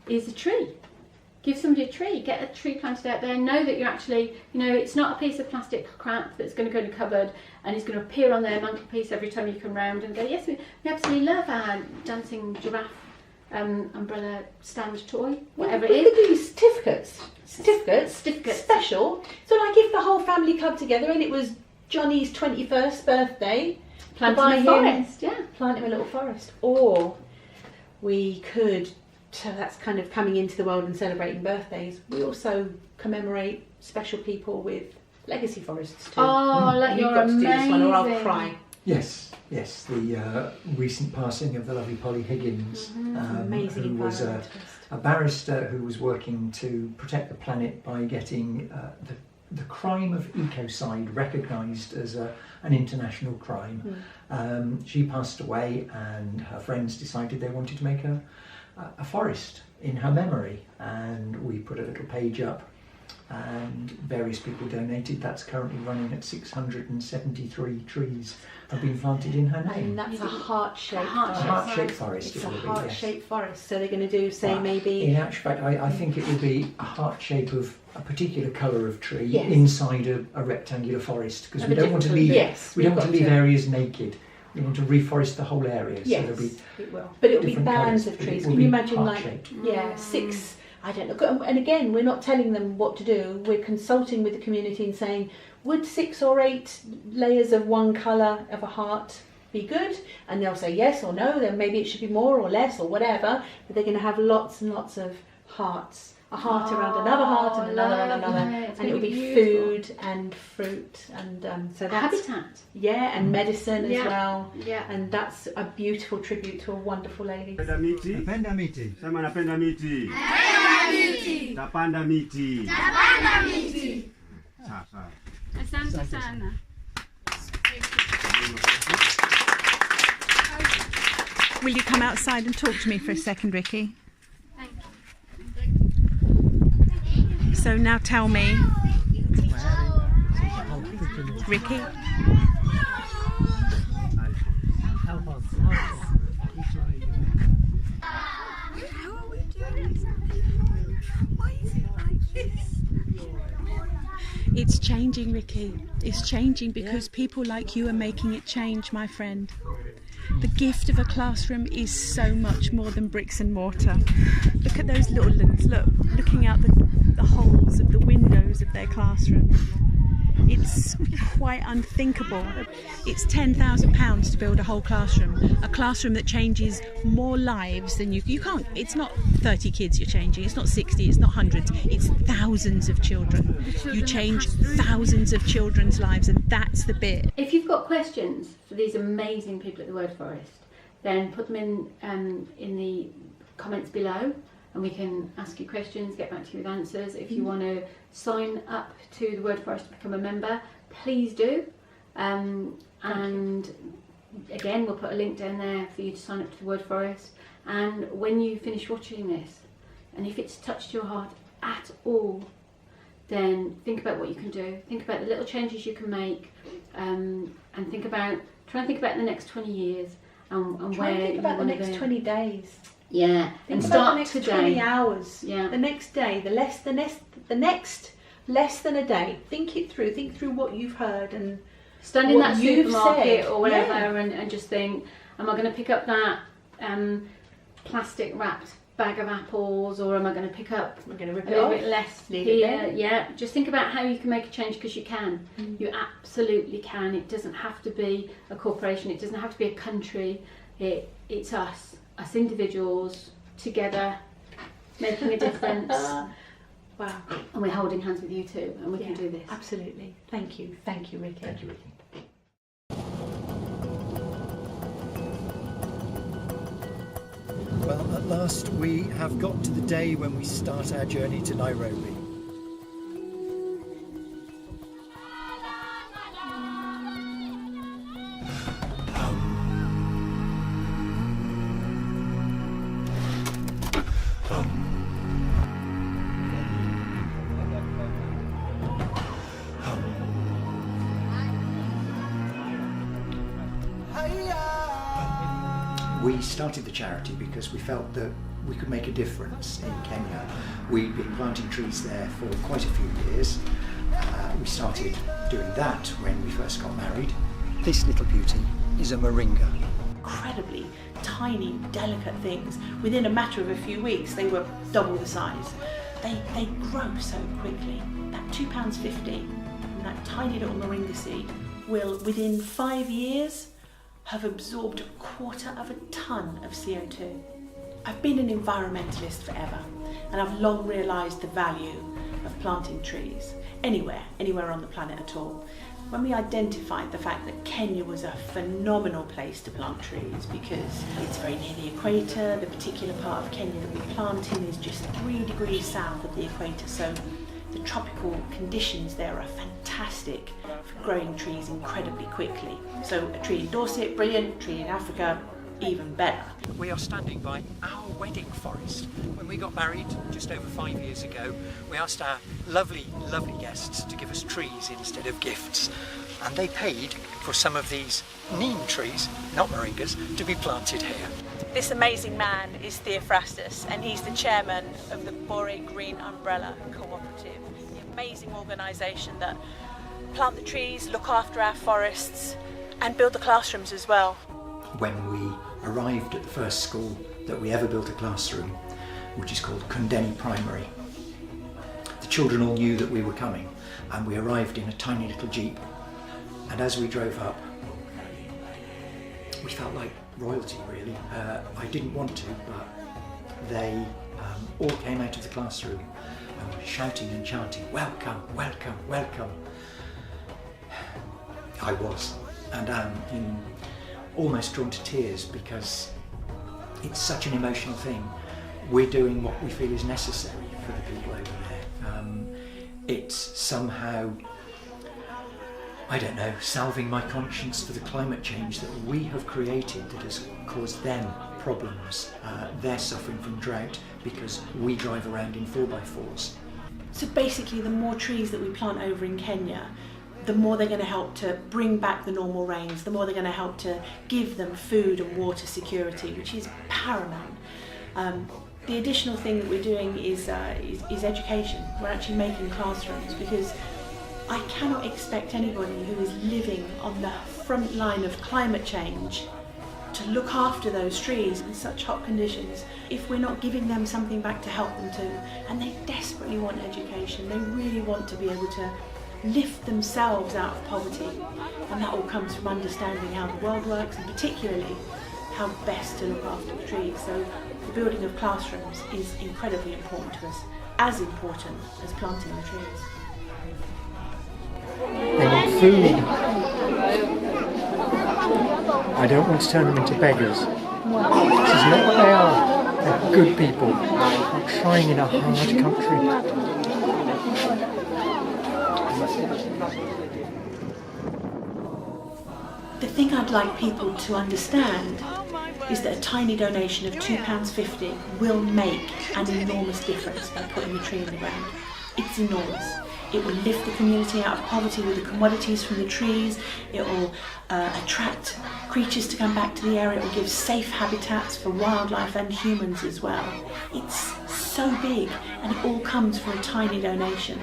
is a tree. Give somebody a tree, get a tree planted out there, know that you're actually, it's not a piece of plastic crap that's going to go in a cupboard and is going to appear on their mantelpiece every time you come round and go, yes, we absolutely love our dancing giraffe umbrella stand toy, whatever we it could is. do certificates, special. So like if the whole family clubbed together and it was Johnny's 21st birthday, Plant buy in a him- forest, yeah. plant him a little forest. Or we could, so that's kind of coming into the world and celebrating birthdays, we also commemorate special people with legacy forests too. Oh, like You've you're got to do this one or I'll amazing. cry. Yes. The recent passing of the lovely Polly Higgins, Amazing who was environmentalist. a barrister who was working to protect the planet by getting the crime of ecocide recognised as an international crime. She passed away, and her friends decided they wanted to make a forest in her memory, and we put a little page up, and various people donated. That's currently running at 673 trees have been planted in her And name. that's a heart-shaped Heart-shaped forest. Heart-shaped forest. It's it a will be, heart-shaped forest. So they're going to do, say, But maybe... In actual fact, I think it will be a heart shape of a particular colour of tree Yes. inside a rectangular forest, because Of we a don't want to different leave colour. Yes, we we've don't want to got leave to. areas naked. We want to reforest the whole area. Yes, So there'll be it will. But it'll be different bands colours, of but it trees. will Can be you imagine, like, heart-shaped. 6, I don't know. And again, we're not telling them what to do. We're consulting with the community and saying, would 6 or 8 layers of one colour of a heart be good? And they'll say yes or no, then maybe it should be more or less or whatever. But they're going to have lots and lots of hearts. A heart around another heart and another and lovely. another. It's And it'll gonna be be beautiful. food and fruit and so that's... Habitat. Yeah, and medicine as Yeah. well. Yeah. And that's a beautiful tribute to a wonderful lady. Napenda miti. Napenda miti. Sema napenda miti. Tapanda miti. Sawa sawa. Asante sana. Will you come outside and talk to me for a second, Ricky? Thank you. So now tell me, Ricky, How are we doing this? Why is it like this? it's changing, Ricky. It's changing because people like you are making it change, my friend. The gift of a classroom is so much more than bricks and mortar. Look at those little ones, looking out the holes of the windows of their classroom. It's quite unthinkable. It's £10,000 to build a whole classroom. A classroom that changes more lives than you can't. It's not 30 kids you're changing. It's not 60. It's not hundreds. It's thousands of children. You change thousands of children's lives, and that's the bit. If you've got questions for these amazing people at the Word Forest, then put them in the comments below, and we can ask you questions, get back to you with answers. If you want to sign up to the Word Forest to become a member, please do. And again, we'll put a link down there for you to sign up to the Word Forest. And when you finish watching this, and if it's touched your heart at all, then think about what you can do. Think about the little changes you can make, and try and think about the next 20 years and Try where and think about the you want next to be. 20 days. Yeah, Think and about start the next today. 20 hours. Yeah. The next day, the next less than a day. Think it through. Think through what you've heard and Stand in what that you've supermarket said. or whatever, Yeah. and just think, am I going to pick up that plastic wrapped bag of apples, or am I going to pick up we're going to rip a it little off. bit less Leave it here? there. Yeah, just think about how you can make a change, because you can. You absolutely can. It doesn't have to be a corporation. It doesn't have to be a country. It's us individuals together making a difference. Wow. And we're holding hands with you too, and we can do this. Absolutely. Thank you, Rikey. Thank you, Rikey. Well, at last we have got to the day when we start our journey to Nairobi. We started the charity because we felt that we could make a difference in Kenya. We'd been planting trees there for quite a few years. We started doing that when we first got married. This little beauty is a moringa. Incredibly tiny, delicate things. Within a matter of a few weeks, they were double the size. They grow so quickly. That £2.50 from that tiny little moringa seed will, within 5 years, have absorbed 1/4 of a tonne of CO2. I've been an environmentalist forever, and I've long realised the value of planting trees anywhere on the planet at all. When we identified the fact that Kenya was a phenomenal place to plant trees because it's very near the equator, the particular part of Kenya that we plant in is just 3 degrees south of the equator, so the tropical conditions there are fantastic for growing trees incredibly quickly. So a tree in Dorset, brilliant. Tree in Africa, even better. We are standing by our wedding forest. When we got married just over 5 years ago, we asked our lovely, lovely guests to give us trees instead of gifts. And they paid for some of these neem trees, not moringas, to be planted here. This amazing man is Theophrastus, and he's the chairman of the Bore Green Umbrella Cooperative, the amazing organisation that plant the trees, look after our forests, and build the classrooms as well. When we arrived at the first school that we ever built a classroom, which is called Kundeni Primary, the children all knew that we were coming, and we arrived in a tiny little jeep. And as we drove up, we felt like royalty, really. I didn't want to, but they all came out of the classroom and were shouting and chanting, "Welcome, welcome, welcome." I was, and am almost drawn to tears because it's such an emotional thing. We're doing what we feel is necessary for the people over there. It's somehow, I don't know, salving my conscience for the climate change that we have created that has caused them problems. They're suffering from drought because we drive around in 4x4s. So basically, the more trees that we plant over in Kenya, the more they're going to help to bring back the normal rains, the more they're going to help to give them food and water security, which is paramount. The additional thing that we're doing is education. We're actually making classrooms because I cannot expect anybody who is living on the front line of climate change to look after those trees in such hot conditions if we're not giving them something back to help them too. And they desperately want education. They really want to be able to lift themselves out of poverty, and that all comes from understanding how the world works and particularly how best to look after the trees. So the building of classrooms is incredibly important to us, as important as planting the trees. They want food. I don't want to turn them into beggars. This is not what they are. They're good people. They're trying in a hard country. The thing I'd like people to understand is that a tiny donation of £2.50 will make an enormous difference by putting a tree in the ground. It's enormous. It will lift the community out of poverty with the commodities from the trees. It will attract creatures to come back to the area. It will give safe habitats for wildlife and humans as well. It's so big, and it all comes from a tiny donation.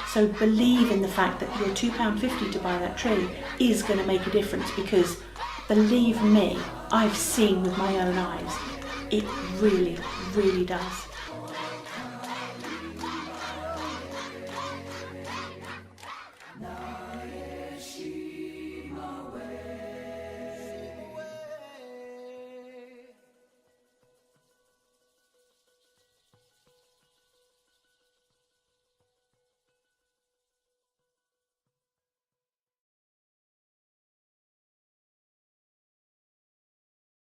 So believe in the fact that your £2.50 to buy that tree is going to make a difference, because believe me, I've seen with my own eyes, it really, really does.